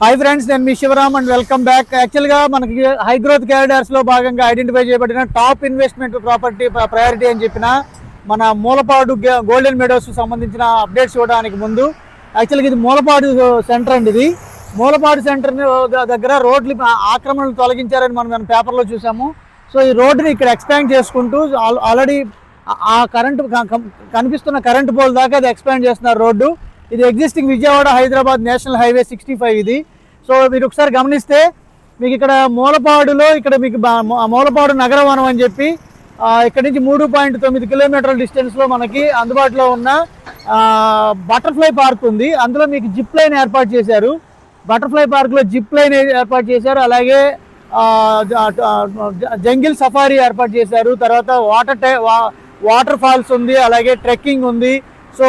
Hi friends, నేను మీ Shivaram and welcome back. యాక్చువల్గా మనకి హై గ్రోత్ క్యారిడార్స్లో భాగంగా ఐడెంటిఫై చేయబడిన టాప్ ఇన్వెస్ట్మెంట్ ప్రాపర్టీ ప్రయారిటీ అని చెప్పిన మన మూలపాడు గోల్డెన్ మెడోస్ సంబంధించిన అప్డేట్స్ ఇవ్వడానికి ముందు యాక్చువల్గా ఇది మూలపాడు సెంటర్ అండి. ఇది మూలపాడు సెంటర్ దగ్గర రోడ్లు ఆక్రమణలు తొలగించారని మనం పేపర్లో చూసాము. సో ఈ రోడ్డుని ఇక్కడ ఎక్స్పాండ్ చేసుకుంటూ ఆల్రెడీ ఆ కరెంటు కనిపిస్తున్న కరెంటు పోల్ దాకా అది ఎక్స్పాండ్ చేస్తున్నారు రోడ్డు. ఇది existing Vijayawada Hyderabad national highway 65 ఇది. సో మీరు ఒకసారి గమనిస్తే మీకు ఇక్కడ మూలపాడులో ఇక్కడ మీకు మూలపాడు నగరవనం అని చెప్పి ఇక్కడ నుంచి 3.9 కిలోమీటర్ల డిస్టెన్స్లో మనకి అందుబాటులో ఉన్న బటర్ఫ్లై పార్క్ ఉంది. అందులో మీకు జిప్ లైన్ ఏర్పాటు చేశారు. బటర్ఫ్లై పార్క్లో జిప్ లైన్ ఏర్పాటు చేశారు. అలాగే జంగిల్ సఫారీ ఏర్పాటు చేశారు. తర్వాత వాటర్ ఫాల్స్ ఉంది. అలాగే ట్రెక్కింగ్ ఉంది. సో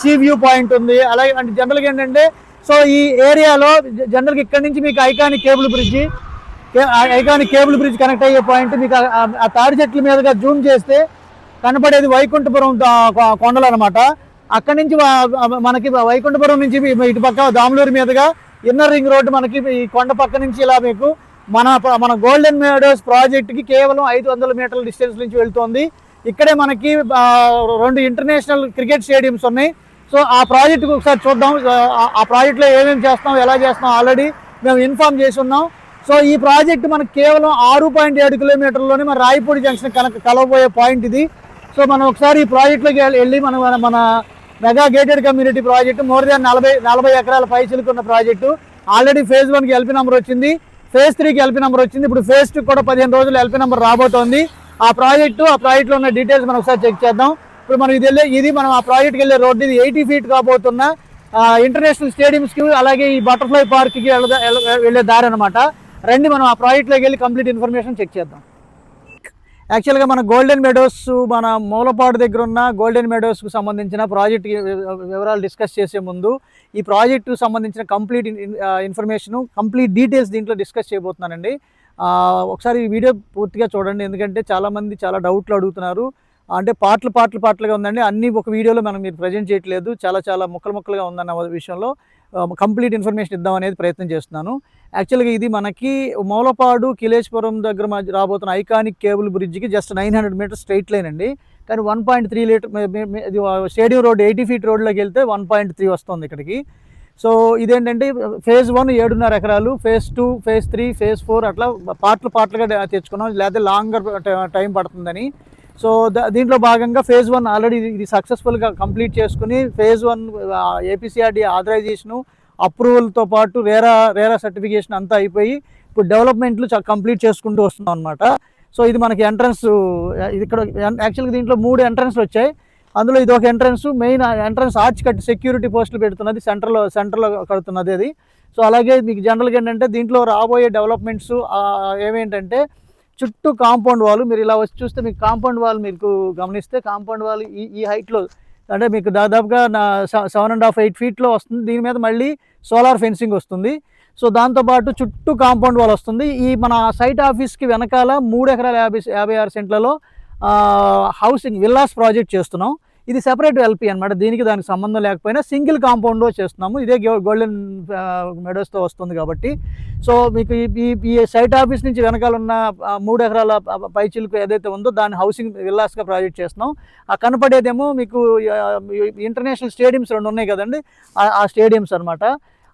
సీ వ్యూ పాయింట్ ఉంది. అలాగే అంటే జనరల్గా ఏంటంటే సో ఈ ఏరియాలో జనరల్గా ఇక్కడ నుంచి మీకు ఐకానిక్ కేబుల్ బ్రిడ్జ్ కనెక్ట్ అయ్యే పాయింట్ మీకు ఆ తాడి చెట్ల మీదుగా జూమ్ చేస్తే కనపడేది వైకుంఠపురం కొండలు అనమాట. అక్కడి నుంచి మనకి వైకుంఠపురం నుంచి ఇటు పక్క దాములూరు మీదుగా ఇన్నర్ రింగ్ రోడ్డు మనకి ఈ కొండ పక్క నుంచి ఇలా మీకు మన గోల్డెన్ మెడోస్ ప్రాజెక్ట్కి కేవలం 500 మీటర్ల డిస్టెన్స్ నుంచి వెళ్తుంది. ఇక్కడే మనకి 2 ఇంటర్నేషనల్ క్రికెట్ స్టేడియంస్ ఉన్నాయి. సో ఆ ప్రాజెక్టుకు ఒకసారి చూద్దాం. ఆ ప్రాజెక్టులో ఏమేమి చేస్తాం, ఎలా చేస్తాం ఆల్రెడీ మేము ఇన్ఫార్మ్ చేసి ఉన్నాం. సో ఈ ప్రాజెక్టు మనకు కేవలం 6.7 కిలోమీటర్లోనే మన రాయపూడి జంక్షన్ కలవబోయే పాయింట్ ఇది. సో మనం ఒకసారి ఈ ప్రాజెక్టులోకి వెళ్ళి మన mega gated community project more than 40 ఎకరాల పైచిలుకున్న ప్రాజెక్టు. ఆల్రెడీ ఫేజ్ 1కి ఎల్పీ నెంబర్ వచ్చింది, ఫేజ్ 3కి ఎల్పీ నెంబర్ వచ్చింది. ఇప్పుడు ఫేజ్ 2 కూడా 15 రోజులు ఎల్పీ నెంబర్ రాబోతోంది. ఆ ప్రాజెక్టులో ఉన్న డీటెయిల్స్ మనం ఒకసారి చెక్ చేద్దాం. ఇప్పుడు మనం ఇది మనం ఆ ప్రాజెక్ట్కి వెళ్ళే రోడ్డు. ఇది 80 ఫీట్ కాబోతున్న ఇంటర్నేషనల్ స్టేడియంస్కి అలాగే ఈ బటర్ఫ్లై పార్క్కి వెళ్ళే దారి అనమాట. రండి మనం ఆ ప్రాజెక్ట్లోకి వెళ్ళి కంప్లీట్ ఇన్ఫర్మేషన్ చెక్ చేద్దాం. యాక్చువల్గా మన గోల్డెన్ మెడోస్ మన మూలపాడు దగ్గర ఉన్న గోల్డెన్ మెడోస్కు సంబంధించిన ప్రాజెక్ట్ వివరాలు డిస్కస్ చేసే ముందు ఈ ప్రాజెక్టుకు సంబంధించిన కంప్లీట్ ఇన్ఫర్మేషను కంప్లీట్ డీటెయిల్స్ దీంట్లో డిస్కస్ చేయబోతున్నానండి. ఒకసారి ఈ వీడియో పూర్తిగా చూడండి, ఎందుకంటే చాలామంది చాలా డౌట్లు అడుగుతున్నారు. అంటే పార్ట్లుగా ఉందండి, అన్నీ ఒక వీడియోలో మీరు ప్రజెంట్ చేయట్లేదు, చాలా ముక్కలుగా ఉందన్న విషయంలో కంప్లీట్ ఇన్ఫర్మేషన్ ఇద్దాం అనేది ప్రయత్నం చేస్తున్నాను. యాక్చువల్గా ఇది మనకి మూలపాడు కిలేశ్వరం దగ్గర రాబోతున్న ఐకానిక్ కేబుల్ బ్రిడ్జ్కి జస్ట్ 900 మీటర్స్ స్ట్రైట్ లైన్ అండి. కానీ 1.3 లీటర్ స్టేడియం రోడ్ 80 ఫీట్ రోడ్లోకి వెళ్తే 1.3 వస్తుంది ఇక్కడికి. సో ఇదేంటంటే ఫేజ్ 1 7.5 ఎకరాలు, ఫేజ్ 2, ఫేజ్ 3, ఫేజ్ 4 అట్లా పార్ట్లుగా తెచ్చుకున్నాం, లేకపోతే లాంగర్ టైం పడుతుందని. సో దీంట్లో భాగంగా ఫేజ్ 1 ఆల్రెడీ ఇది సక్సెస్ఫుల్గా కంప్లీట్ చేసుకుని ఫేజ్ 1 ఏపీసీఆర్డీ ఆథరైజేషను అప్రూవల్తో పాటు రేరా సర్టిఫికేషన్ అంతా అయిపోయి ఇప్పుడు డెవలప్మెంట్లు కంప్లీట్ చేసుకుంటూ వస్తున్నాం అనమాట. సో ఇది మనకి ఎంట్రన్స్. ఇది ఇక్కడ యాక్చువల్గా దీంట్లో 3 ఎంట్రన్స్లు వచ్చాయి. అందులో ఇది ఒక ఎంట్రన్స్, మెయిన్ ఎంట్రన్స్ ఆర్చ్ కట్టి సెక్యూరిటీ పోస్టులు పెడుతున్నది, సెంటర్లో కడుతున్నది అది. సో అలాగే మీకు జనరల్గా ఏంటంటే దీంట్లో రాబోయే డెవలప్మెంట్స్ ఏమేంటంటే చుట్టూ కాంపౌండ్ వాల్. మీరు ఇలా వచ్చి చూస్తే మీకు కాంపౌండ్ వాల్ మీకు గమనిస్తే కాంపౌండ్ వాల్ ఈ హైట్లో అంటే మీకు దాదాపుగా 7.5-8 ఫీట్లో వస్తుంది. దీని మీద మళ్ళీ సోలార్ ఫెన్సింగ్ వస్తుంది. సో దాంతోపాటు చుట్టూ కాంపౌండ్ వాల్ వస్తుంది. ఈ మన సైట్ ఆఫీస్కి వెనకాల 3 ఎకరాల 56 సెంట్లలో హౌసింగ్ విల్లాస్ ప్రాజెక్ట్ చేస్తున్నాం. ఇది సెపరేట్ ఎల్పీ అనమాట, దానికి సంబంధం లేకపోయినా సింగిల్ కాంపౌండ్లో చేస్తున్నాము. ఇదే గోల్డెన్ మెడోస్తో వస్తుంది కాబట్టి. సో మీకు ఈ సైట్ ఆఫీస్ నుంచి వెనకాల ఉన్న 3 ఎకరాల పైచిలుకు ఏదైతే ఉందో దాన్ని హౌసింగ్ విల్లాస్గా ప్రాజెక్ట్ చేస్తున్నాం. ఆ కనపడేదేమో మీకు ఇంటర్నేషనల్ స్టేడియంస్ 2 ఉన్నాయి కదండి, ఆ స్టేడియంస్ అనమాట.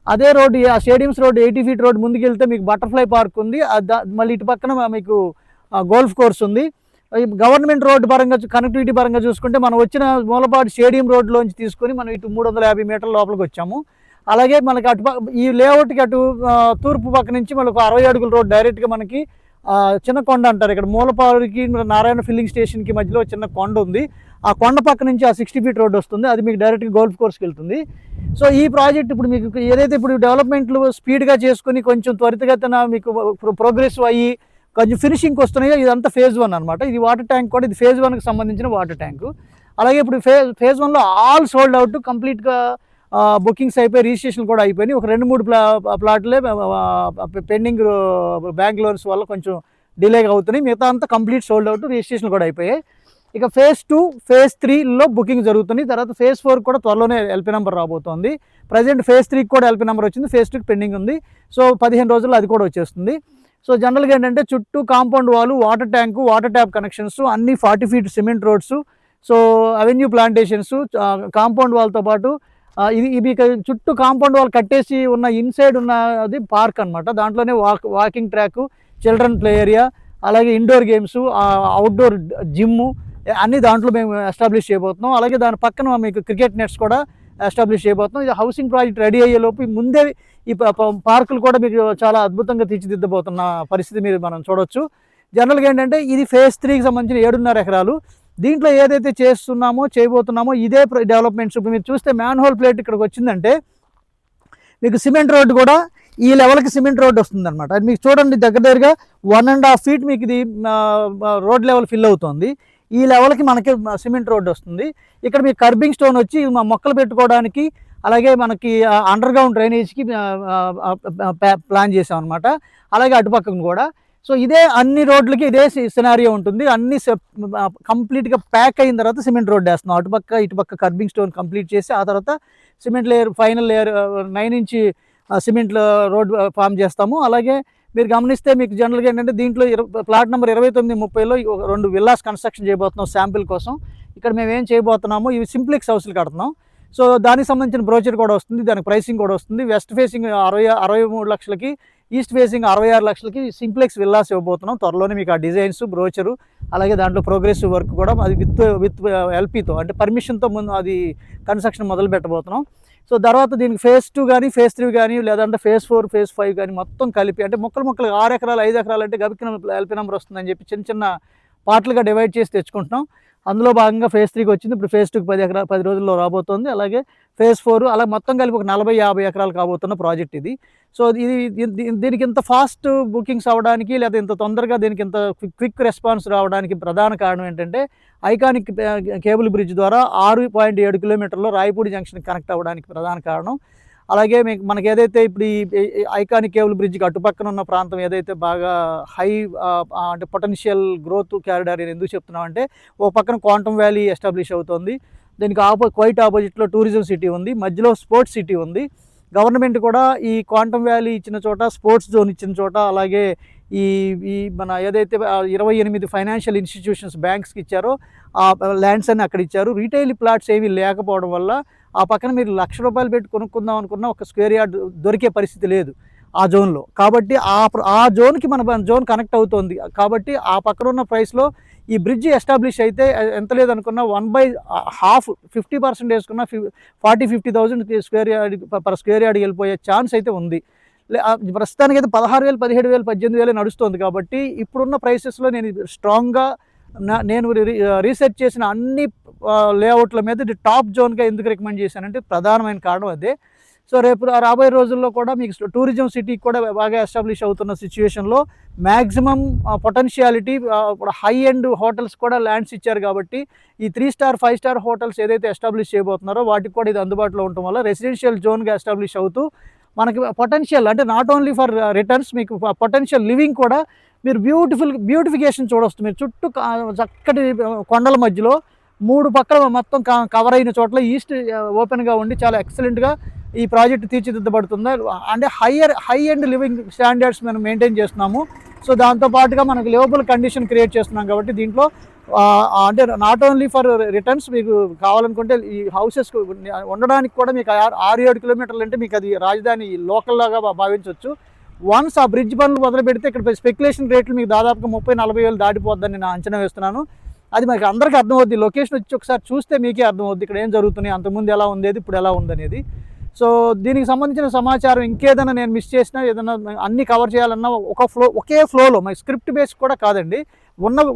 అదే రోడ్డు, ఆ స్టేడియంస్ రోడ్డు 80 ఫీట్ రోడ్డు ముందుకు వెళ్తే మీకు బటర్ఫ్లై పార్క్ ఉంది. మళ్ళీ ఇటు పక్కన మీకు గోల్ఫ్ కోర్స్ ఉంది. గవర్నమెంట్ రోడ్డు పరంగా కనెక్టివిటీ పరంగా చూసుకుంటే మనం వచ్చిన మూలపాడు స్టేడియం రోడ్లోంచి తీసుకొని మనం ఇటు 350 మీటర్ల లోపలికి వచ్చాము. అలాగే మనకి ఈ లేఅవుట్కి అటు తూర్పు పక్క నుంచి మనకు 60 అడుగుల రోడ్ డైరెక్ట్గా మనకి చిన్న కొండ అంటారు. ఇక్కడ మూలపాడుకి నారాయణ ఫిల్లింగ్ స్టేషన్కి మధ్యలో చిన్న కొండ ఉంది. ఆ కొండ పక్క నుంచి ఆ 60 ఫీట్ రోడ్ వస్తుంది, అది మీకు డైరెక్ట్గా గోల్ఫ్ కోర్స్కి వెళ్తుంది. సో ఈ ప్రాజెక్ట్ ఇప్పుడు మీకు ఏదైతే ఇప్పుడు డెవలప్మెంట్లు స్పీడ్గా చేసుకుని కొంచెం త్వరితగతిన మీకు ప్రోగ్రెస్ అయ్యి కొంచెం ఫినిషింగ్కి వస్తున్నాయో ఇదంతా ఫేజ్ 1 అనమాట. ఇది వాటర్ ట్యాంక్ కూడా, ఇది ఫేజ్ 1కి సంబంధించిన వాటర్ ట్యాంకు. అలాగే ఇప్పుడు ఫేజ్ 1లో ఆల్ సోల్డ్ అవుట్, కంప్లీట్గా బుకింగ్స్ అయిపోయి రిజిస్ట్రేషన్ కూడా అయిపోయినాయి. ఒక 2-3 ప్లాట్లే పెండింగ్ బ్యాంక్ లోన్స్ వల్ల కొంచెం డిలేగా అవుతున్నాయి. మిగతా అంతా కంప్లీట్ సోల్డ్ అవుట్, రిజిస్ట్రేషన్ కూడా అయిపోయాయి. ఇక ఫేజ్ 2 ఫేజ్ 3లో బుకింగ్ జరుగుతుంది. తర్వాత ఫేజ్ 4 కూడా త్వరలోనే ఎల్పీ నెంబర్ రాబోతోంది. ప్రజెంట్ ఫేజ్ 3కి కూడా ఎల్పీ నెంబర్ వచ్చింది, ఫేజ్ 2కి పెండింగ్ ఉంది. సో 15 రోజుల్లో అది కూడా వచ్చేస్తుంది. సో జనరల్గా ఏంటంటే చుట్టూ compound wall, water tank, water tap connections అన్నీ 40 feet cement roads, so avenue plantations, compound వాల్తో పాటు ఇది చుట్టూ కాంపౌండ్ వాల్ కట్టేసి ఉన్న ఇన్సైడ్ ఉన్నది పార్క్ అనమాట. దాంట్లోనే walking track, children play area, అలాగే ఇండోర్ గేమ్స్, అవుట్డోర్ జిమ్ అన్నీ దాంట్లో మేము ఎస్టాబ్లిష్ చేయబోతున్నాం. అలాగే దాని పక్కన మీకు క్రికెట్ నెట్స్ కూడా ఎస్టాబ్లిష్ చేయబోతున్నాం. ఇది హౌసింగ్ ప్రాజెక్ట్ రెడీ అయ్యేలోపు ముందే ఈ పార్కులు కూడా మీకు చాలా అద్భుతంగా తీర్చిదిద్దబోతున్న పరిస్థితి మనం చూడొచ్చు. జనరల్గా ఏంటంటే ఇది ఫేజ్ 3కి సంబంధించిన 7.5 ఎకరాలు. దీంట్లో ఏదైతే చేయబోతున్నామో ఇదే డెవలప్మెంట్స్. ఇప్పుడు మీరు చూస్తే మ్యాన్ హోల్ ప్లేట్ ఇక్కడికి వచ్చిందంటే మీకు సిమెంట్ రోడ్డు కూడా ఈ లెవెల్కి సిమెంట్ రోడ్డు వస్తుంది అనమాట. అది మీకు చూడండి దగ్గరగా 1.5 ఫీట్ మీకు ఇది రోడ్ లెవెల్ ఫిల్ అవుతుంది. ఈ లెవెల్కి మనకి సిమెంట్ రోడ్డు వస్తుంది. ఇక్కడ మీకు కర్బింగ్ స్టోన్ వచ్చి మొక్కలు పెట్టుకోవడానికి, అలాగే మనకి అండర్ గ్రౌండ్ డ్రైనేజ్కి ప్లాన్ చేసాం అనమాట. అలాగే అటుపక్కన కూడా. సో ఇదే అన్ని రోడ్లకి ఇదే సినారియో ఉంటుంది. అన్ని కంప్లీట్గా ప్యాక్ అయిన తర్వాత సిమెంట్ రోడ్ వేస్తున్నాం. ఇటుపక్క కర్బింగ్ స్టోన్ కంప్లీట్ చేసి ఆ తర్వాత cement layer, final layer 9 inch cement road form చేస్తాము. అలాగే మీరు గమనిస్తే మీకు జనరల్గా ఏంటంటే దీంట్లో ప్లాట్ నెంబర్ 2930లో 2 విల్లాస్ కన్స్ట్రక్షన్ చేయబోతున్నాం శాంపిల్ కోసం. ఇక్కడ మేము ఏం చేయబోతున్నాము, ఇవి సింప్లెక్స్ హౌస్లు కడుతున్నాం. సో దానికి సంబంధించిన బ్రోచర్ కూడా వస్తుంది, దానికి ప్రైసింగ్ కూడా వస్తుంది. వెస్ట్ ఫేసింగ్ 63 లక్షలకి, ఈస్ట్ ఫేసింగ్ 66 లక్షలకి సింప్లెక్స్ విల్లాస్ ఇవ్వబోతున్నాం. త్వరలోనే మీకు ఆ డిజైన్స్, బ్రోచరు, అలాగే దాంట్లో ప్రోగ్రెసివ్ వర్క్ కూడా అది విత్ ఎల్పీతో అంటే పర్మిషన్తో ముందు అది కన్స్ట్రక్షన్ మొదలు పెట్టబోతున్నాం. సో తర్వాత దీనికి ఫేజ్ 2 కానీ ఫేజ్ 3 కానీ లేదంటే ఫేజ్ 4 ఫేజ్ 5 కానీ మొత్తం కలిపి అంటే మొక్కలు 6 ఎకరాలు 5 ఎకరాలు అంటే గబికిన ఎల్పీ నెంబర్ వస్తుందని చెప్పి చిన్న పార్ట్లుగా డివైడ్ చేసి తెచ్చుకుంటున్నాం. అందులో భాగంగా ఫేజ్ 3కి వచ్చింది. ఇప్పుడు ఫేజ్ 2కి 10 రోజుల్లో రాబోతోంది. అలాగే ఫేజ్ 4 అలా మొత్తం కలిపి ఒక 40-50 ఎకరాలు కాబోతున్న ప్రాజెక్ట్ ఇది. సో దీనికి ఇంత ఫాస్ట్ బుకింగ్స్ అవ్వడానికి లేదా ఇంత తొందరగా దీనికి ఇంత క్విక్ రెస్పాన్స్ రావడానికి ప్రధాన కారణం ఏంటంటే ఐకానిక్ కేబుల్ బ్రిడ్జ్ ద్వారా 6.7 కిలోమీటర్లో రాయపూడి జంక్షన్ కనెక్ట్ అవ్వడానికి ప్రధాన కారణం. అలాగే మనకి ఏదైతే ఇప్పుడు ఈ ఐకానిక్ కేబుల్ బ్రిడ్జ్కి అటుపక్కన ఉన్న ప్రాంతం ఏదైతే బాగా హై అంటే పొటెన్షియల్ గ్రోత్ క్యారిడార్ ఎందుకు చెప్తున్నామంటే ఓ పక్కన క్వాంటమ్ వ్యాలీ ఎస్టాబ్లిష్ అవుతుంది. దీనికి క్వైట్ ఆపోజిట్లో టూరిజం సిటీ ఉంది, మధ్యలో స్పోర్ట్స్ సిటీ ఉంది. గవర్నమెంట్ కూడా ఈ క్వాంటమ్ వ్యాలీ ఇచ్చిన చోట, స్పోర్ట్స్ జోన్ ఇచ్చిన చోట, అలాగే ఈ మన ఏదైతే 28 ఫైనాన్షియల్ ఇన్స్టిట్యూషన్స్ బ్యాంక్స్కి ఇచ్చారో ఆ ల్యాండ్స్ అన్ని అక్కడ ఇచ్చారు. రీటైల్ ప్లాట్స్ ఏవి లేకపోవడం వల్ల ఆ పక్కన మీరు ₹1,00,000 పెట్టి కొనుక్కుందాం అనుకున్న ఒక స్క్వేర్ యార్డ్ దొరికే పరిస్థితి లేదు ఆ జోన్లో. కాబట్టి ఆ జోన్కి మన జోన్ కనెక్ట్ అవుతుంది. కాబట్టి ఆ పక్కన ఉన్న ప్రైస్లో ఈ బ్రిడ్జ్ ఎస్టాబ్లిష్ అయితే ఎంత లేదనుకున్నా 1/2 50% వేసుకున్న 40-50,000 స్క్వేర్ యార్డ్ వెళ్ళిపోయే ఛాన్స్ అయితే ఉంది. ప్రస్తుతానికి అయితే 16,000, 17,000, 18,000 నడుస్తుంది. కాబట్టి ఇప్పుడున్న ప్రైసెస్లో నేను స్ట్రాంగ్గా నేను రీసెర్చ్ చేసిన అన్ని లేఅవుట్ల మీద ఇది టాప్ జోన్గా ఎందుకు రికమెండ్ చేశానంటే ప్రధానమైన కారణం అదే. సో రేపు రాబోయే రోజుల్లో కూడా మీకు టూరిజం సిటీకి కూడా బాగా ఎస్టాబ్లిష్ అవుతున్న సిచ్యువేషన్లో maximum potentiality high end hotels కూడా ల్యాండ్స్ ఇచ్చారు. కాబట్టి ఈ 3 స్టార్ 5 స్టార్ హోటల్స్ ఏదైతే ఎస్టాబ్లిష్ చేయబోతున్నారో వాటికి కూడా ఇది అందుబాటులో ఉండటం వల్ల రెసిడెన్షియల్ జోన్గా ఎస్టాబ్లిష్ అవుతూ మనకి పొటెన్షియల్ అంటే నాట్ ఓన్లీ ఫర్ రిటర్న్స్, మీకు పొటెన్షియల్ లివింగ్ కూడా మీరు బ్యూటిఫికేషన్ చూడవచ్చు. మీరు చుట్టూ చక్కటి కొండల మధ్యలో 3 పక్కల మొత్తం కవర్ అయిన చోట్ల ఈస్ట్ ఓపెన్గా ఉండి చాలా ఎక్సలెంట్గా ఈ ప్రాజెక్ట్ తీర్చిదిద్దబడుతుంది. అంటే హై అండ్ లివింగ్ స్టాండర్డ్స్ మనం మెయింటైన్ చేస్తున్నాము. సో దాంతోపాటుగా మనకు లివబుల్ కండిషన్ క్రియేట్ చేస్తున్నాం. కాబట్టి దీంట్లో అంటే నాట్ ఓన్లీ ఫర్ రిటర్న్స్, మీకు కావాలనుకుంటే ఈ హౌసెస్ ఉండడానికి కూడా మీకు 6-7 కిలోమీటర్లు అంటే మీకు అది రాజధాని లోకల్ లాగా భావించవచ్చు. వన్స్ ఆ బ్రిడ్జ్ పనులు మొదలు పెడితే ఇక్కడ స్పెక్యులేషన్ రేట్లు మీకు దాదాపుగా 30-40 వేలు దాటిపోద్దని నేను అంచనా వేస్తున్నాను. అది మనకి అందరికీ అర్థమవుద్ది. లొకేషన్ వచ్చి ఒకసారి చూస్తే మీకే అర్థమవుద్ది ఇక్కడ ఏం జరుగుతున్నాయి, అంతకుముందు ఎలా ఉండేది, ఇప్పుడు ఎలా ఉందనేది. సో దీనికి సంబంధించిన సమాచారం ఇంకేదైనా నేను మిస్ చేసినా, ఏదైనా అన్ని కవర్ చేయాలన్నా ఒకే ఫ్లోలో మై స్క్రిప్ట్ బేస్ కూడా కాదండి,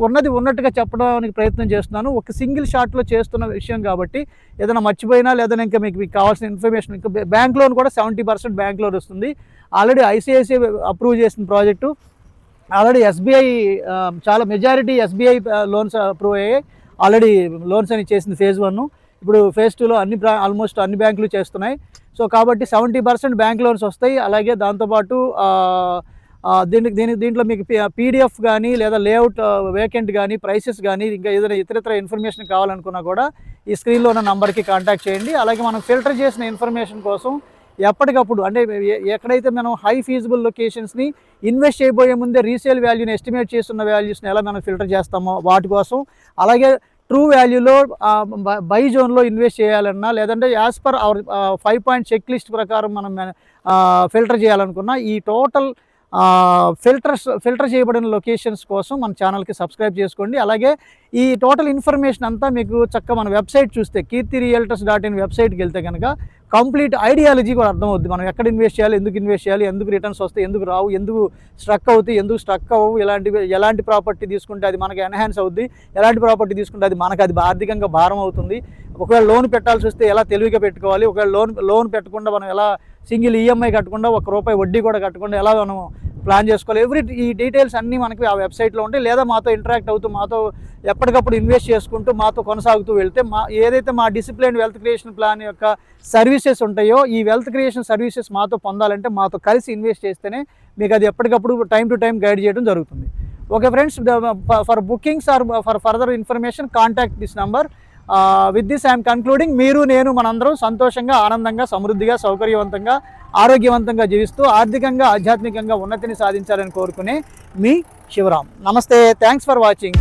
ఉన్నది ఉన్నట్టుగా చెప్పడానికి ప్రయత్నం చేస్తున్నాను. ఒక సింగిల్ షాట్లో చేస్తున్న విషయం కాబట్టి ఏదైనా మర్చిపోయినా లేదా ఇంకా మీకు కావాల్సిన ఇన్ఫర్మేషన్, ఇంకా బ్యాంక్ లోన్ కూడా 70% బ్యాంక్ లోన్ వస్తుంది. ఆల్రెడీ ఐసిఐసిఐ అప్రూవ్ చేసిన ప్రాజెక్టు, ఆల్రెడీ ఎస్బీఐ చాలా మెజారిటీ ఎస్బీఐ లోన్స్ అప్రూవ్ అయ్యాయి. ఆల్రెడీ లోన్స్ అని చేసింది ఫేజ్ 1. ఇప్పుడు ఫేజ్ 2లో ఆల్మోస్ట్ అన్ని బ్యాంకులు చేస్తున్నాయి. సో కాబట్టి 70% బ్యాంక్ లోన్స్ వస్తాయి. అలాగే దాంతోపాటు దీంట్లో మీకు పీడిఎఫ్ కానీ లేదా లేఅవుట్ వేకెంట్ కానీ ప్రైసెస్ కానీ ఇంకా ఏదైనా ఇతర ఇన్ఫర్మేషన్ కావాలనుకున్నా కూడా ఈ స్క్రీన్లో ఉన్న నంబర్కి కాంటాక్ట్ చేయండి. అలాగే మనం ఫిల్టర్ చేసిన ఇన్ఫర్మేషన్ కోసం ఎప్పటికప్పుడు అంటే ఎక్కడైతే మనం హై ఫీజిబుల్ లొకేషన్స్ని ఇన్వెస్ట్ చేయబోయే ముందే రీసేల్ వాల్యూని ఎస్టిమేట్ చేస్తున్న వాల్యూస్ని ఎలా మనం ఫిల్టర్ చేస్తామో వాటి కోసం, అలాగే ట్రూ వాల్యూలో బై జోన్లో ఇన్వెస్ట్ చేయాలన్నా లేదంటే as per our 5 point check list ప్రకారం మనం ఫిల్టర్ చేయాలనుకున్నా ఈ టోటల్ ఫిల్టర్ చేయబడిన లొకేషన్స్ కోసం మన ఛానల్కి సబ్స్క్రైబ్ చేసుకోండి. అలాగే ఈ టోటల్ ఇన్ఫర్మేషన్ అంతా మీకు చక్కగా మన వెబ్సైట్ చూస్తే KirtiRealtors.in వెబ్సైట్కి వెళ్తే కనుక కంప్లీట్ ఐడియాలజీ కూడా అర్థమవుద్ది. మనం ఎక్కడ ఇన్వెస్ట్ చేయాలి, ఎందుకు ఇన్వెస్ట్ చేయాలి, ఎందుకు రిటర్న్స్ వస్తాయి, ఎందుకు రావు, ఎందుకు స్ట్రక్ అవుతాయి, ఎందుకు స్ట్రక్ అవ్వవు, ఎలాంటి ప్రాపర్టీ తీసుకుంటే అది మనకి ఎన్హాన్స్ అవుద్ది, ఎలాంటి ప్రాపర్టీ తీసుకుంటే అది మనకు అది ఆర్థికంగా భారం అవుతుంది, ఒకవేళ లోన్ పెట్టాల్సి వస్తే ఎలా తెలివిగా పెట్టుకోవాలి, ఒకవేళ లోన్ పెట్టకుండా మనం ఎలా సింగిల్ ఈఎంఐ కట్టకుండా ₹1 వడ్డీ కూడా కట్టకుండా ఎలా మనం ప్లాన్ చేసుకోవాలి, ఈ డీటెయిల్స్ అన్నీ మనకి ఆ వెబ్సైట్లో ఉంటాయి. లేదా మాతో ఇంటరాక్ట్ అవుతూ మాతో ఎప్పటికప్పుడు ఇన్వెస్ట్ చేసుకుంటూ మాతో కొనసాగుతూ వెళ్తే ఏదైతే మా డిసిప్లైన్ వెల్త్ క్రియేషన్ ప్లాన్ యొక్క సర్వీసెస్ ఉంటాయో ఈ వెల్త్ క్రియేషన్ సర్వీసెస్ మాతో పొందాలంటే మాతో కలిసి ఇన్వెస్ట్ చేస్తేనే మీకు అది ఎప్పటికప్పుడు టైం టు టైం గైడ్ చేయడం జరుగుతుంది. Okay friends, for bookings or for further information contact this number. With this I'm concluding. మీరు నేను మనందరం సంతోషంగా, ఆనందంగా, సమృద్ధిగా, సౌకర్యవంతంగా, ఆరోగ్యవంతంగా జీవిస్తూ ఆర్థికంగా, ఆధ్యాత్మికంగా ఉన్నతిని సాధించాలని కోరుకునే మీ శివరామ్. నమస్తే, థ్యాంక్స్ ఫర్ వాచింగ్.